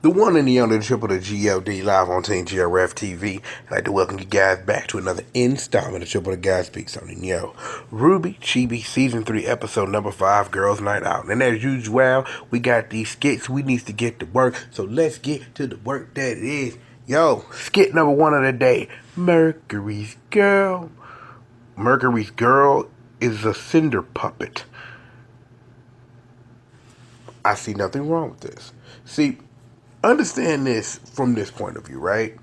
The one and the only triple the G.O.D live on Team GRF TV. I'd like to welcome you guys back to another installment of Triple the Guy Speaks on the RWBY, Chibi, Season 3, Episode number 5, Girls Night Out. And as usual, we got these skits we need to get to work, so let's get to the work that it is. Yo, skit number 1 of the day, Mercury's Girl. Mercury's Girl is a cinder puppet. I see nothing wrong with this. See, understand this from this point of view, right?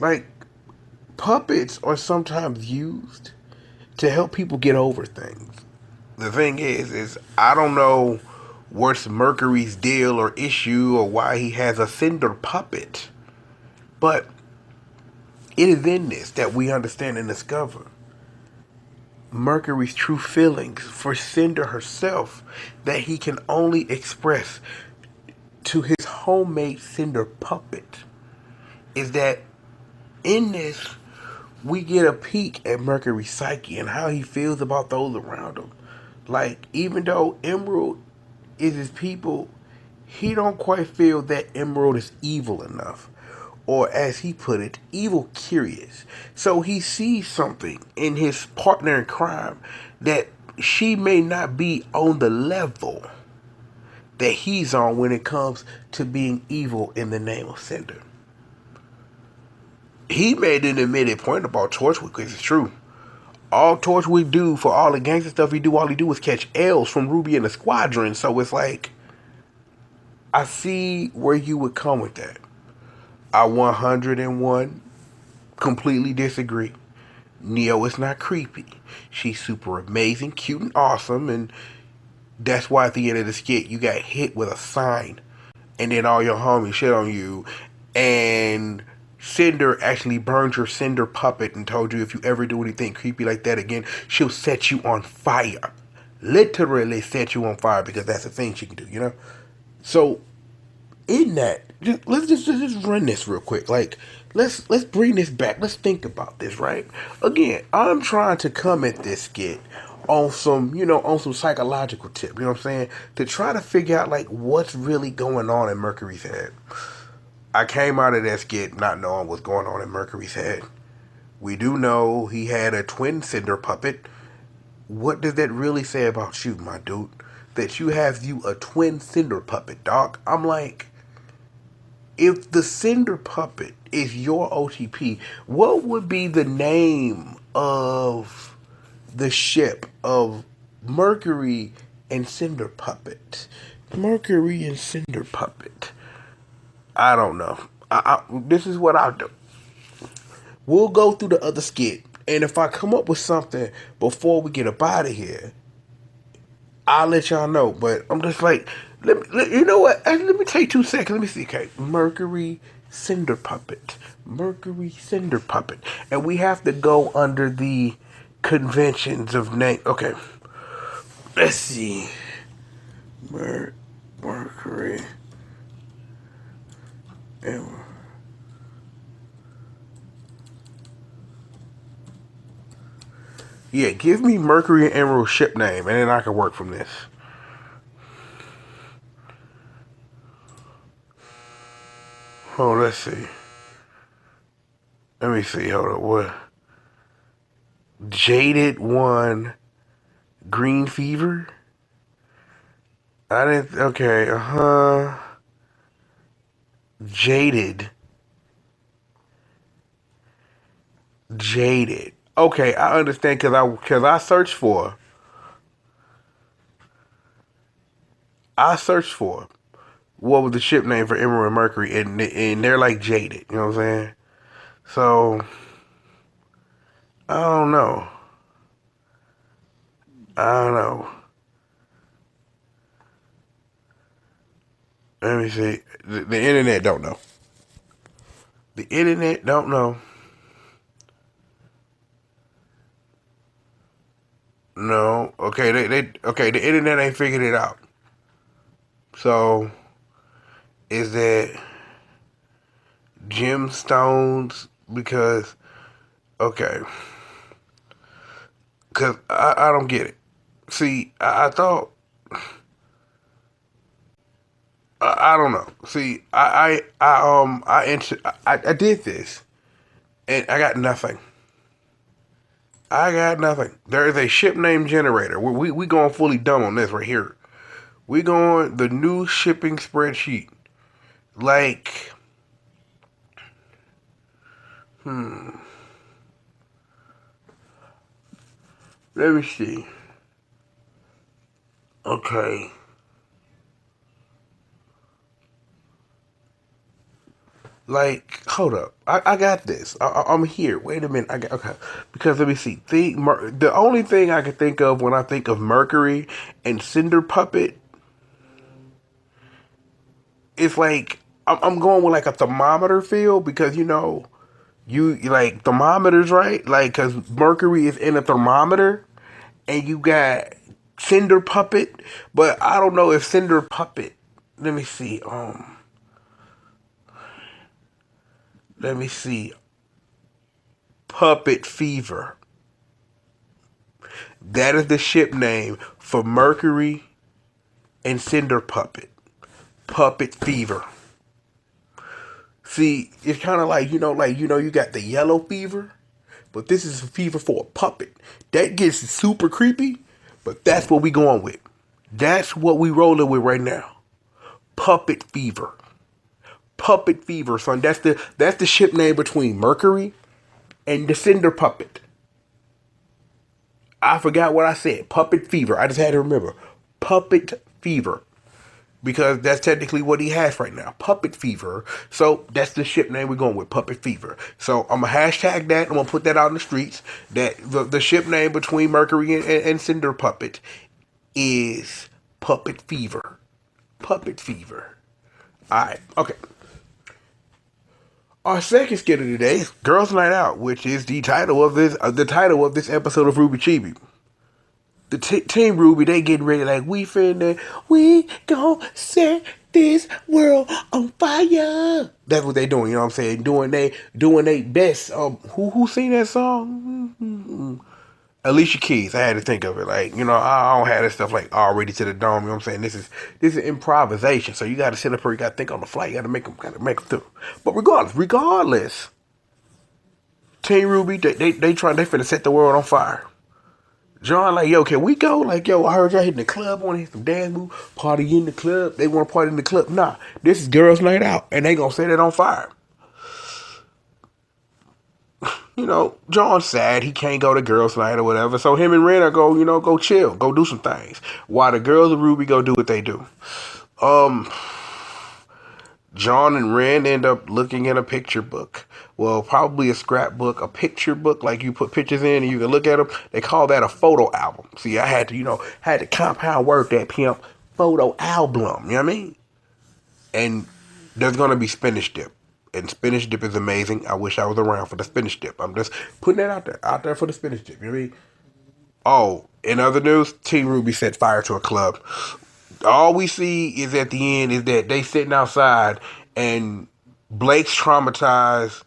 Like, puppets are sometimes used to help people get over things. The thing is I don't know what's Mercury's deal or issue or why he has a cinder puppet, but it is in this that we understand and discover Mercury's true feelings for Cinder herself that he can only express to his homemade cinder puppet. Is that in this we get a peek at Mercury's psyche and how he feels about those around him. Like, even though Emerald is his people, he don't quite feel that Emerald is evil enough, or as he put it, evil curious. So he sees something in his partner in crime that she may not be on the level that he's on when it comes to being evil in the name of Cinder. He made an admitted point about Torchwick, because it's true. All Torchwick do for all the gangster stuff he do, all he do is catch L's from Ruby and the Squadron. So it's like, I see where you would come with that. I 101 completely disagree. Neo is not creepy. She's super amazing, cute, and awesome, and that's why at the end of the skit you got hit with a sign, and then all your homies shit on you, and Cinder actually burned your cinder puppet and told you if you ever do anything creepy like that again, she'll set you on fire. Literally set you on fire, because that's the thing she can do, you know? So in that, let's just run this real quick. Like, let's bring this back. Let's think about this, right? Again, I'm trying to come at this skit on some, on some psychological tip, you know what I'm saying? To try to figure out, like, what's really going on in Mercury's head. I came out of that skit not knowing what's going on in Mercury's head. We do know he had a twin cinder puppet. What does that really say about you, my dude? That you have a twin cinder puppet, dog? I'm like, if the cinder puppet is your OTP, what would be the name of the ship of Mercury and Cinder Puppet? Mercury and Cinder Puppet. I don't know. This is what I'll do. We'll go through the other skit, and if I come up with something before we get up out of here, I'll let y'all know. But I'm just like, you know what? Let me take 2 seconds. Let me see. Okay, Mercury Cinder Puppet. Mercury Cinder Puppet. And we have to go under the conventions of name. Okay. Let's see. Mercury. Yeah, give me Mercury and Emerald ship name, and then I can work from this. Oh, let's see. Let me see. Hold on. What? Jaded one. Green Fever. I didn't. Okay. Jaded. Jaded. Okay, I understand, because I searched for. What was the ship name for Emerald and Mercury, and they're like Jaded. You know what I'm saying? So I don't know. Let me see. The internet don't know. The internet don't know. No. Okay, okay, the internet ain't figured it out. So is that gemstones? Because, okay, because I don't get it. See, I thought I don't know. See, I did this, and I got nothing. I got nothing. There is a ship name generator. We going fully dumb on this right here. We going the new shipping spreadsheet. Like, let me see. Okay. Like, hold up. I got this. I'm here. Wait a minute. I got okay. Because let me see. The only thing I can think of when I think of Mercury and Cinder Puppet is like I'm going with like a thermometer feel because you like thermometers, right? Like because Mercury is in a thermometer, and you got Cinder Puppet, but I don't know if Cinder Puppet. Let me see. Let me see. Puppet Fever. That is the ship name for Mercury and Cinder Puppet. Puppet Fever. See, it's kind of like, you got the yellow fever, but this is a fever for a puppet. That gets super creepy, but that's what we going with. That's what we rolling with right now. Puppet Fever. Puppet Fever, son. That's the ship name between Mercury and the Cinder Puppet. I forgot what I said. Puppet Fever. I just had to remember. Puppet Fever. Because that's technically what he has right now. Puppet Fever. So that's the ship name we're going with. Puppet Fever. So I'm going to hashtag that. I'm going to put that out in the streets. That the ship name between Mercury and Cinder Puppet is Puppet Fever. Puppet Fever. Alright. Okay. Our second skit of today is Girls Night Out, which is the title of this episode of RWBY Chibi. The Team RWBY, they getting ready like we gon' set this world on fire. That's what they doing, you know what I'm saying? Doing they best. Who sing that song? Alicia Keys. I had to think of it. Like, I don't have this stuff like all ready to the dome. You know what I'm saying? This is improvisation. So you got to sit up here. You got to think on the fly. You got to make them through. But regardless, Team RWBY, they finna set the world on fire. John, like, yo, can we go? Like, yo, I heard y'all hitting the club, want to hit some dance move, party in the club. They want to party in the club. Nah, this is Girls Night Out, and they gonna set it on fire. John's sad. He can't go to girls' night or whatever. So him and Ren are go chill, go do some things. While the girls of RWBY go do what they do. John and Ren end up looking in a picture book. Well, probably a scrapbook, a picture book, like you put pictures in and you can look at them. They call that a photo album. See, I had to compound word that pimp. Photo album, you know what I mean? And there's going to be spinach dip. And spinach dip is amazing. I wish I was around for the spinach dip. I'm just putting that out there for the spinach dip. You know what I mean? Oh, in other news, Team RWBY set fire to a club. All we see is at the end is that they sitting outside and Blake's traumatized.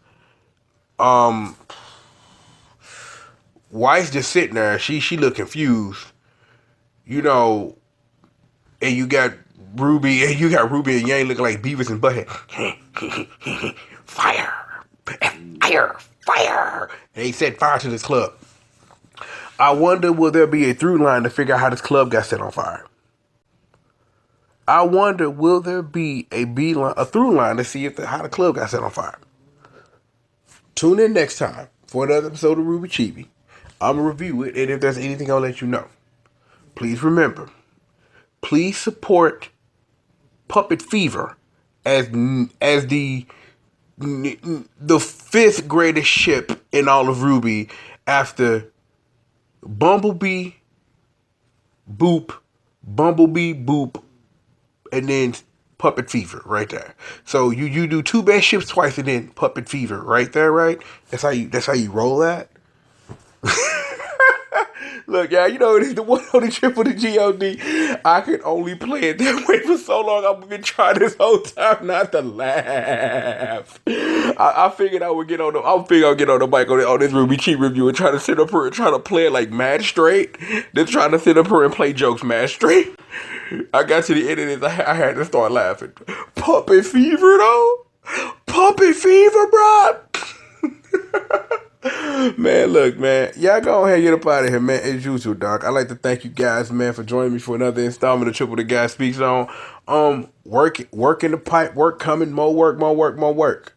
Wife's just sitting there. She look confused. And you got RWBY and Yang looking like Beavis and Butthead. Fire! Fire! Fire! And they set fire to this club. I wonder, will there be a through line to figure out how this club got set on fire? I wonder, will there be a through line to see how the club got set on fire? Tune in next time for another episode of RWBY Chibi. I'm going to review it, and if there's anything, I'll let you know. Please remember, please support Puppet Fever as the fifth greatest ship in all of RWBY after Bumblebee, Boop, and then Puppet Fever right there. So you do two best ships twice and then Puppet Fever right there, right? That's how you roll that. Look, y'all, you know it is the one on the triple to G.O.D. I could only play it that way for so long. I've been trying this whole time not to laugh. I figured I would get on the. I figured I'd get on the mic on this RWBY cheap review and try to sit up here and try to play it like mad straight. Then trying to sit up here and play jokes mad straight. I got to the end of this. I had to start laughing. Puppet fever though. Puppet fever, bro. Man, look, man. Y'all go ahead and get up out of here, man. As usual, Doc. I'd like to thank you guys, man, for joining me for another installment of Triple the Guy Speaks On. Work in the pipe, work coming, more work.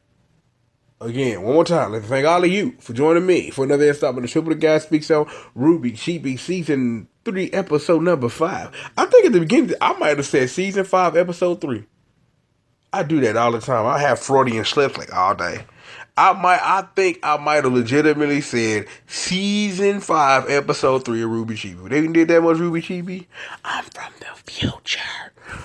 Again, one more time, let's thank all of you for joining me for another installment of Triple the Guy Speaks On RWBY Chibi Season 3, Episode number 5. I think at the beginning, I might have said Season 5, Episode 3. I do that all the time. I have Freudian slips like all day. I think I might have legitimately said Season 5, Episode 3 of RWBY Chibi. They did that much RWBY Chibi. I'm from the future.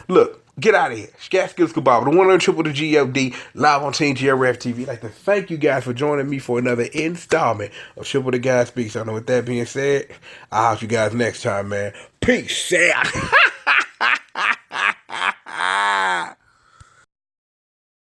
Look, get out of here. Scat Skills Kebab, the one on triple the G.O.D. live on Team GRF TV. I'd like to thank you guys for joining me for another installment of Triple the Guy Speaks. I know with that being said, I'll house you guys next time, man. Peace out.